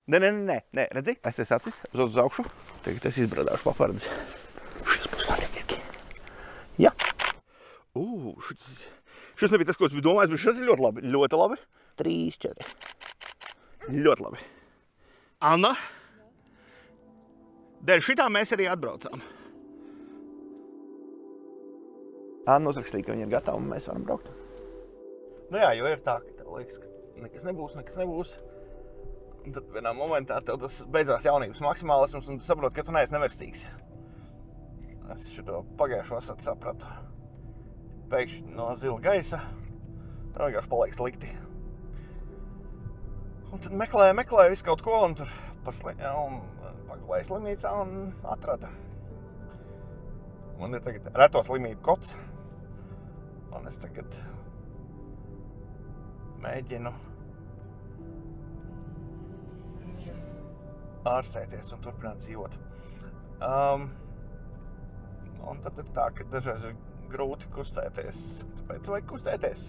Nē, redzi? Es esmu acis, uz augšu. Tagad es izbrādāšu papardzi. Šis būs fantastiski. Jā. Šis nebija tas, ko es biju domājis, bet šis ir ļoti labi. Ļoti labi. 3, 4. Ļoti labi. Anna? Dēļ šitā mēs arī atbraucām. Anna uzrakstīja, ka viņa ir gatava un mēs varam braukt. Nu jā, jo ir tā, ka tev liekas, ka nekas nebūs. Un tad vienā momentā tev tas beidzās jaunības maksimālisms un tu saproti, ka tu neesi nevērstīgs. Es šito pagājušo vasarā sapratu. Pēkšņi no zila gaisa vienkārši paliek slikti. Un tad meklēju visu kaut ko un tur pagulēju slimnīcā un atrada. Man ir tagad reto slimību kods. Un es tagad mēģinu ārstēties un turpināt dzīvot. Un tad ir tā, ka dažreiz ir grūti kustēties. Tāpēc vajag kustēties.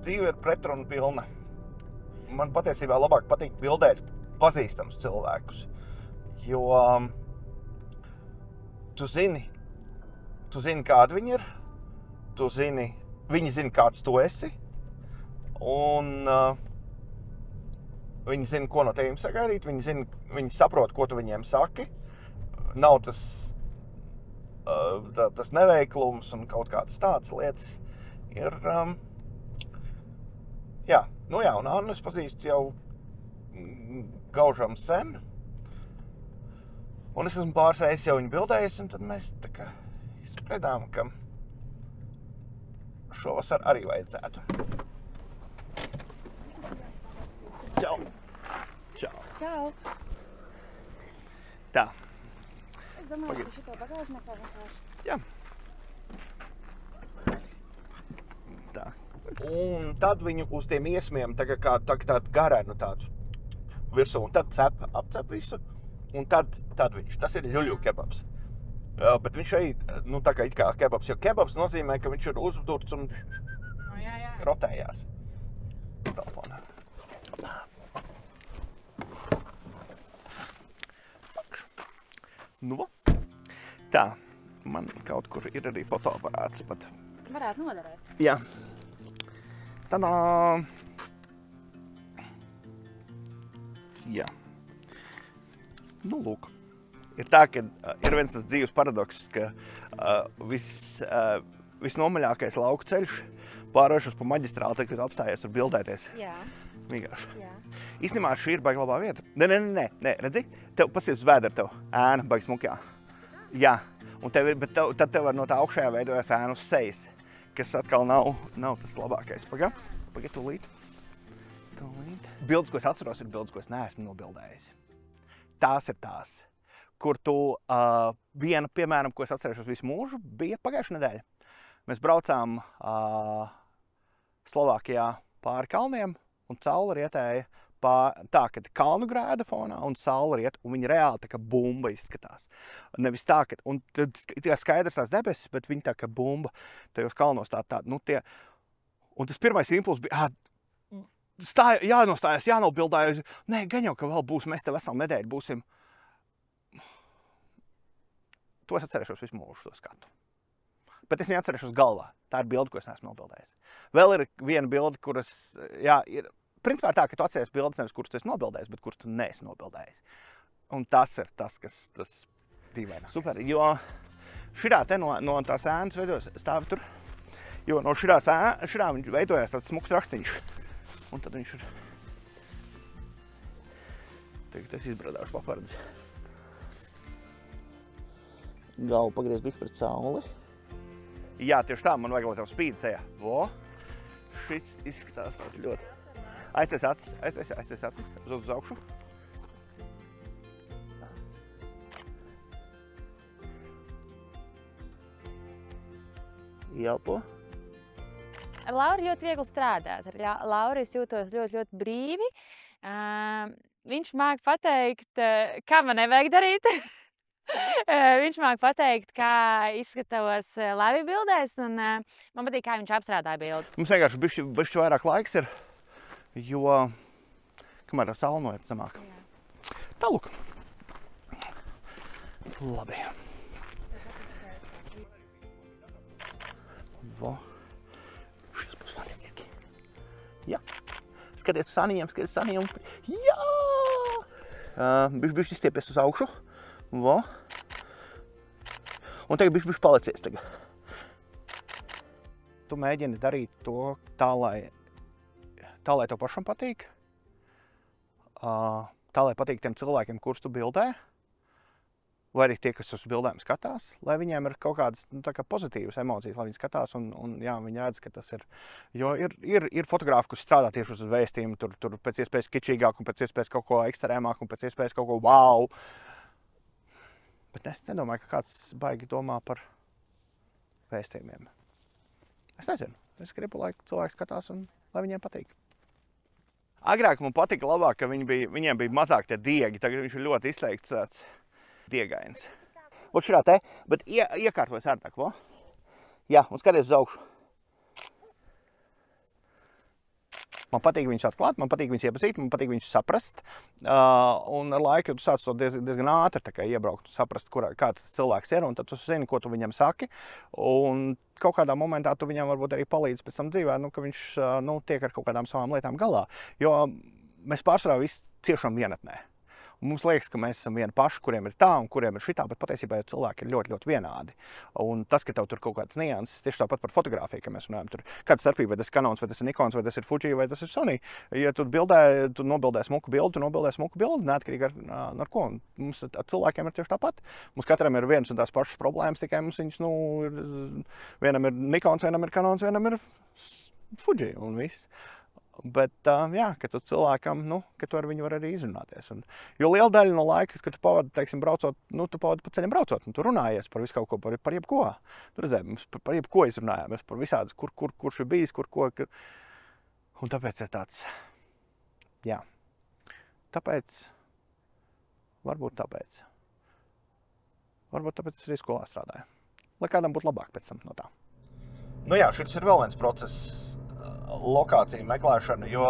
Dzīve ir pretrunu pilna. Man patiesībā labāk patīk bildēt pazīstams cilvēkus. Jo tu zini, kādi viņi ir. Viņi zina, kāds tu esi. Un viņi zina, ko no tevīm sagaidīt. Viņi saprot, ko tu viņiem saki. Nav tas neveiklums un kaut kādas tādas lietas. Ir, un Annu es pazīstu jau gaužam sen. Un es esmu pāris reizes jau viņu bildējis, un tad mēs tā kā izspriedām, ka šovasar arī vajadzētu. Čau. Tā. Es domāju, ka šito bagāžniekā vienkārši. Jā. Tā. Un tad viņu uz tiem iesmiem tādu garenu tādu virsū, un tad apcep visu, un tad viņš. Tas ir ļuļu kebabs. Bet viņš arī, tā kā it kā kebabs, jo kebabs nozīmē, ka viņš ir uzbdurts un rotējās. Telefonā. Nu, tā. Man kaut kur ir arī fotoaparāts pat. Varētu noderēt. Jā. Tadā! Jā. Nu, lūk. Ir tā, ka ir viens tas dzīves paradoks, ka visnomaļākais lauku ceļš pārvēršas pa maģistrāli, tad, kad apstājies tur bildēties. Jā. Vienkārši. Jā. Īstenībā šī ir baigi labā vieta. Nē, redzi? Tev pasies uz vēdera tev ēna baigi smukjā. Jā. Un tad tev var no tā augšējā veidojas ēna uz sejas, kas atkal nav tas labākais. Pagaid tūlīt. Bildes, ko es atceros, ir bildes, ko es neesmu nobildējis. Tās ir tās, kur tu viena, piemēram, ko es atcerēšos visu mūžu, bija pagājušā nedēļa. Mēs braucām Slovākijā pāri kalniem, un saule rietēja tā, ka kalnu grēda fonā un saule riet, un viņa reāli tā kā bumba izskatās. Nevis tā, ka, un tad skaidrs tās debesis, bet viņa tā kā bumba tajos kalnos un tas pirmais impulss bija, jānostājās, jānobildājas. Nē, gan jau, ka vēl būs, mēs te veselu nedēļu būsim. To es atcerēšos visu mūžu, to skatu. Bet es viņu atcerēšos galvā. Tā ir bilde, ko es neesmu nobildējis. Vēl ir viena bilde, kuras, ir principā tā, ka tu atceries bildes nevis, kuras tu esi nobildējis, bet kuras tu neesi nobildējis. Un tas ir tas, kas tas dīvainā. Super, jo šitā te no tās ēnas veidojas stāvi tur, jo no šitā viņš veidojās tāds smuks rakstiņš. Un tad viņš ir... Tagad es izbrādāšu papardzi. Galvu pagriez bišķi pret sauli. Jā, tieši tā, man vajag, lai tev spīd sejā. Šis izskatās tāds ļoti. Aizties acis, uz augšu. Jelpo. Ar Lauru ļoti viegli strādāt. Ar Lauru es jūtos ļoti brīvi. Viņš māk pateikt, kā man nevajag darīt. Viņš māk pateikt, kā izskatavos labi bildēs, un man patīk, kā viņš apstrādā bildes. Mums vienkārši bišķi vairāk laiks ir, jo kamēr tā saule noiet zemāk. Tālūk. Labi. Vo. Šis būs fantastiski. Jā. Skaties sanījiem. Jā! Bišķi izstiepies uz augšu. Vo. Un tagad bišķi palicies tagad. Tu mēģini darīt to tā, lai tev pašam patīk. Tā, lai patīk tiem cilvēkiem, kurus tu bildē. Vai arī tie, kas uz bildēm skatās, lai viņiem ir kaut kādas tā kā pozitīvas emocijas, lai viņi skatās un jā, viņi redz, ka tas ir. Jo ir fotogrāfi, kas strādā tieši uz vēstījumu, tur pēc iespējas kičīgāk un pēc iespējas kaut ko ekstrēmāk un pēc iespējas kaut ko wow. Bet es nedomāju, ka kāds baigi domā par vēstījumiem. Es nezinu. Es gribu, lai cilvēki skatās un lai viņiem patīk. Agrāk man patika labāk, ka viņiem bija mazāk tie diegi. Tagad viņš ir ļoti izteikts tāds diegains. Ot šurā te, bet iekārtojas ārtāk, vo? Jā, un skaties uz augšu. Man patīk viņus atklāt, man patīk viņus iepazīt, man patīk viņus saprast. Un ar laiku tu sāc to diezgan ātri tā kā iebraukt un saprast, kāds tas cilvēks ir, un tad tu zini, ko tu viņam saki. Un kaut kādā momentā tu viņam varbūt arī palīdz pēc tam dzīvē, ka viņš tiek ar kaut kādām savām lietām galā. Jo mēs pārsvarā visi ciešam vienatnē. Un mums liekas, ka mēs esam vieni paši, kuriem ir tā un kuriem ir šitā, bet patiesībā cilvēki ir ļoti, ļoti vienādi. Un tas, ka tev tur kaut kāds nianses, tieši tāpat par fotogrāfiju, ka mēs runājam, tur kāda starpība, vai tas ir Canons, vai tas ir Nikons, vai tas ir Fuji, vai tas ir Sony. Ja tu nobildē smuku bildi, neatkarīgi ar ko. Mums ar cilvēkiem ir tieši tāpat. Mums katram ir viens un tās pašas problēmas, tikai mums viņas, vienam ir Nikons, vienam ir Canons, vienam ir Fuji un viss. Bet, jā, ka tu cilvēkam, ka tu ar viņu var arī izrunāties. Jo liela daļa no laika, kad tu pavadi, teiksim, braucot, tu pavadi pa ceļiem braucot, un tu runājies par visu kaut ko, par jebko. Tu redzēji, mēs par jebko izrunājāmies, par visādi, kurš ir bijis, Un tāpēc ir tāds, jā. Varbūt tāpēc es arī skolā strādāju. Lai kādam būtu labāk pēc tam no tā. Jā, šis ir vēl viens process. Lokāciju meklēšana, jo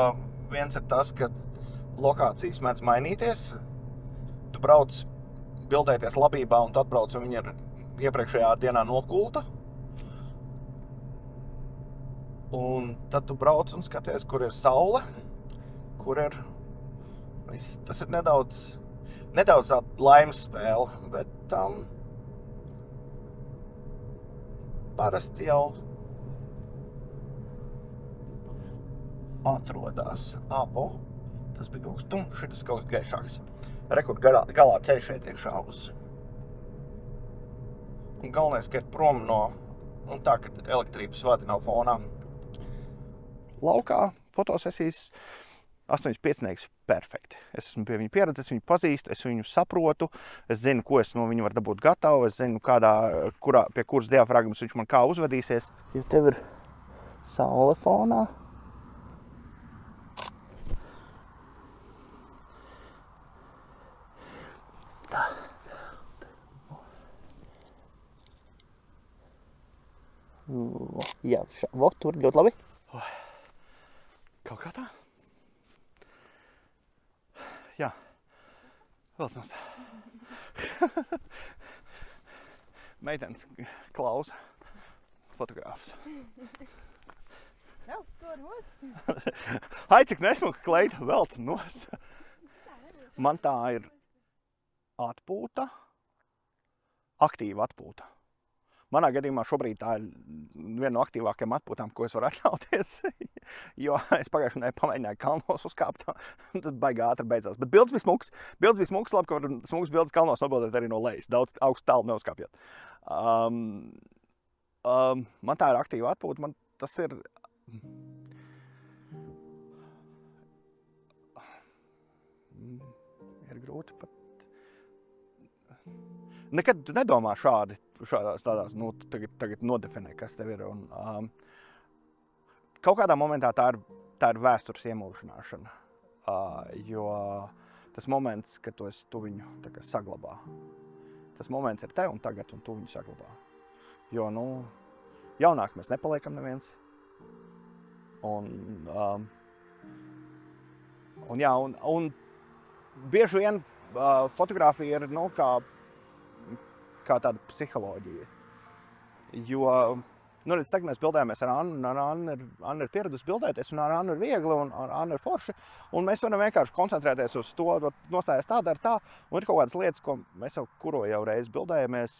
viens ir tas, ka lokācijas mēdz mainīties. Tu brauc bildēties labībā un tu atbrauc un viņa ir iepriekšējā dienā nokulta. Un tad tu brauc un skaties, kur ir saule, kur ir viss. Tas ir nedaudz tāda laimes spēle, bet parasti jau atrodās. Tas bija kaut kas tumšs, šitas kaut kas gaišāks. Rekur galā ceļš šeit iekšā uz. Un galvenais, ka ir prom no, un tā, ka elektrības vadi nav fonā. Laukā fotosesijas 8.5 perfekti. Es esmu pie viņa pieredzes, es viņu pazīstu, es viņu saprotu, es zinu, ko es no viņa varu dabūt gatavu, es zinu, pie kuras diafragmas viņš man kā uzvedīsies. Ja tev ir saule fonā, jā, tur ļoti labi. Kaut kā tā. Jā, vēl nost. Meitenes klausa fotogrāfs. Velc to nost. Ai, cik nesmuka kleita, velc nost. Man tā ir atpūta, aktīva atpūta. Manā gadījumā šobrīd tā ir viena no aktīvākajām atpūtām, ko es varu atļauties, jo es pagājušajā nedēļā pamēģināju kalnos uzkāpt, tad baigi ātri beidzās. Bet bildes bija smuks, labi, ka var smuks bildes kalnos nobildēt arī no lejas, daudz augstu tālu neuzkāpjot. Man tā ir aktīva atpūta, man tas ir... Ir grūti pat... Nekad tu nedomā šādās tādās, tagad nodefinē, kas tev ir. Un, kaut kādā momentā tā ir vēstures iemūžināšana, jo tas moments, kad tu viņu tā kā saglabā. Tas moments ir te un tagad, un tu viņu saglabā. Jo, jaunāk mēs nepaliekam neviens. Un bieži vien fotografija ir, nu, kā tāda psiholoģija. Jo, nu, redz, tagad mēs bildējamies ar Annu, Anna ir pieradusi bildēties, un ar Annu ir viegli, un ar Annu ir forši, un mēs varam vienkārši koncentrēties uz to, nostājies tā, dara tā, un ir kaut kādas lietas, ko mēs kuro jau reizi bildējamies,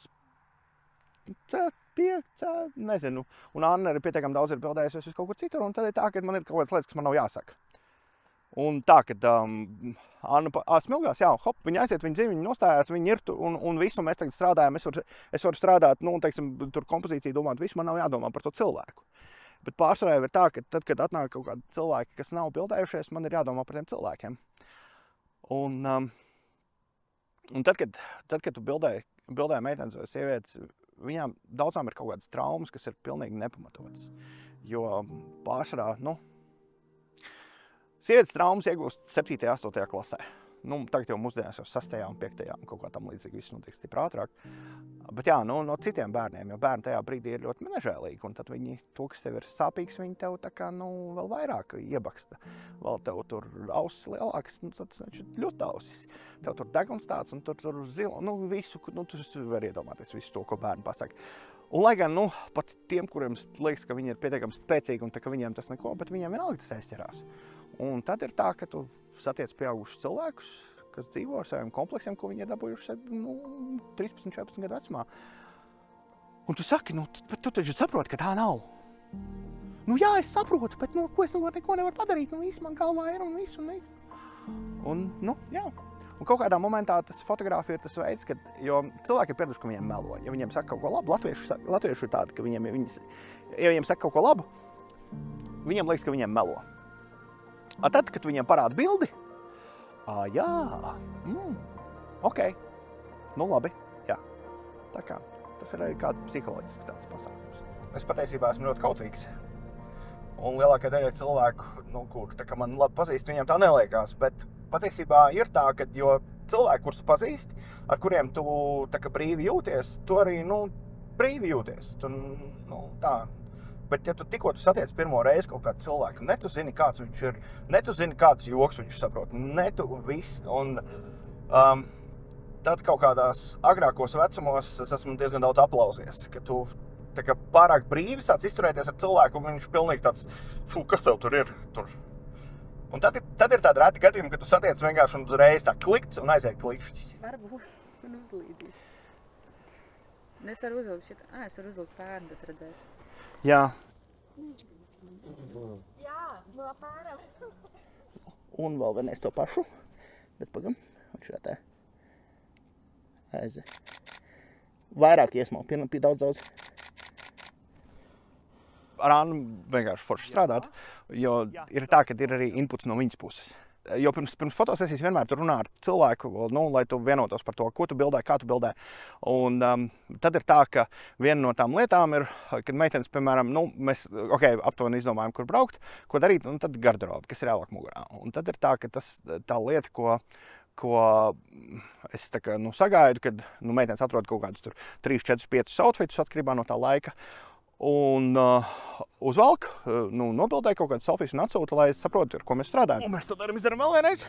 nezinu, un Anna ir pietiekami daudz ir bildējusies uz kaut kur citur, un tad ir tā, ka man ir kaut kādas lietas, kas man nav jāsaka. Un tā, kad Anna smilgās, jā, hop, viņa aiziet, viņa dzīve, viņa nostājās, viņa ir tur, un visu mēs tagad strādājam, es varu strādāt, nu, teiksim, tur kompozīciju domāt, visu man nav jādomā par to cilvēku. Bet pārsvarā ir tā, ka tad, kad atnāk kaut kādi cilvēki, kas nav bildējušies, man ir jādomā par tiem cilvēkiem. Un tad, kad tu bildē meitenes vai sievietes, viņām daudzām ir kaut kādas traumas, kas ir pilnīgi nepamatotas. Jo pārsvarā, nu, sievietes traumas iegūst 7. 8. klasē. Nu, tagad jau mūsdienās jau 6. un 5. un kaut kā tam līdzīgi viss notiek stipri ātrāk. Bet jā, nu, no citiem bērniem, jo bērni tajā brīdī ir ļoti nežēlīgi, un tad viņi, to, kas tev ir sāpīgs, viņi tev tā kā, nu, vēl vairāk iebaksta. Vēl tev tur ausis lielākas, nu, tad viņš ir ļoti ausis. Tev tur deguns tāds, un tur zila, nu, visu, nu, tu var iedomāties visu to, ko bērni pasaka. Un, lai gan, nu, pat tiem, kuriem liekas, ka viņi ir pietiekami spēcīgi un tā, ka viņiem tas neko, bet viņiem vienalga tas aizķerās. Un tad ir tā, ka tu satiec pieaugušus cilvēkus, kas dzīvo ar saviem kompleksiem, ko viņi ir dabūjuši, nu, 13, 14 gadu vecumā. Un tu saki, nu, bet tu taču saproti, ka tā nav. Nu, jā, es saprotu, bet, nu, ko es neko nevaru padarīt, nu, viss man galvā ir un viss. Un, nu, jā. Un kaut kādā momentā tas fotogrāfija ir tas veids, kad, jo cilvēki ir pieraduši, ka viņiem melo. Ja viņiem saka kaut ko labu, latvieši ir tādi, ka ja viņiem saka kaut ko labu, viņiem liekas, ka viņiem melo. Tad, kad viņiem parāda bildi, jā, ok, nu labi, jā. Tā kā tas ir arī kāda psiholoģisks tāds pasākums. Es patiesībā esmu ļoti kautrīgs. Un lielākā daļa cilvēku, nu, kur tā kā man labi pazīst, viņiem tā neliekās, bet patiesībā ir tā, ka jo cilvēki, kurus tu pazīsti, ar kuriem tu tā kā brīvi jūties, tu arī, nu, brīvi jūties. Tu, nu, tā. Bet, ja tu tikko satiec pirmo reizi kaut kādu cilvēku, ne tu zini, kāds viņš ir, ne tu zini, kādus joks viņš saprot, ne tu viss. Un tad kaut kādās agrākos vecumos es esmu diezgan daudz aplausies, ka tu tā kā pārāk brīvi sāc izturēties ar cilvēku, un viņš pilnīgi tāds, kas tev tur ir? Tur. Un tad ir tāda rēta gadījuma, ka tu satiec vienkārši un uzreiz tā klikts un aiziet klikšķis. Varbūt un uzlīdīs. Es varu uzlikt šitā. Es varu uzlikt pērnu, tad redzēs. Jā. Jā, no pēram. Un vēl vienreiz to pašu, bet pagam, un šā tā aiziet. Vairāk iesmau, pie daudz. Ar Annu vienkārši forši strādāt, jo ir tā, ka ir arī inputs no viņas puses. Jo pirms fotosesijas vienmēr tu runā ar cilvēku, nu, lai tu vienotos par to, ko tu bildē, kā tu bildē. Un tad ir tā, ka viena no tām lietām ir, kad meitenes, piemēram, nu, mēs aptuveni izdomājam, kur braukt, ko darīt, un tad garderoba, kas ir ēlāk mugurā. Un tad ir tā, ka tā lieta, ko es tā kā, nu, sagaidu, kad nu, meitenes atrod kaut kādus tur 3, 4, 5 outfitus atkarībā no tā laika. Un uzvalk, nu, nobildē kaut kādu selfijas un atsūta, lai es saprotu, ar ko mēs strādājam. Un mēs to izdaram vēl vienreiz.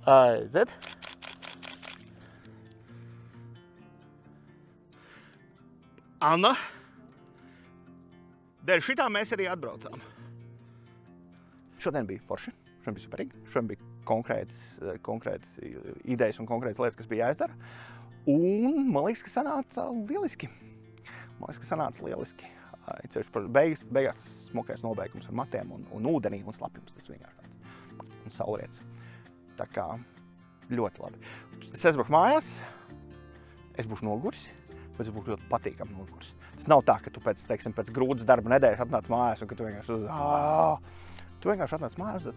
Aiziet. Anna, dēļ šitā mēs arī atbraucām. Šodien bija forši, šodien bija superīgi, šodien bija konkrētas idejas un konkrētas lietas, kas bija jāizdara. Un man liekas, ka sanāca lieliski. Beigās smukais nobeigums ar matiem un ūdenī un slapjums. Tas vienkārši tāds. Un saulriets. Tā kā ļoti labi. Es aizbraukšu mājās, es būšu noguris, bet es būšu ļoti patīkami noguris. Tas nav tā, ka tu pēc grūtas darba nedēļas atnāc mājās un ka tu vienkārši atnāc mājās.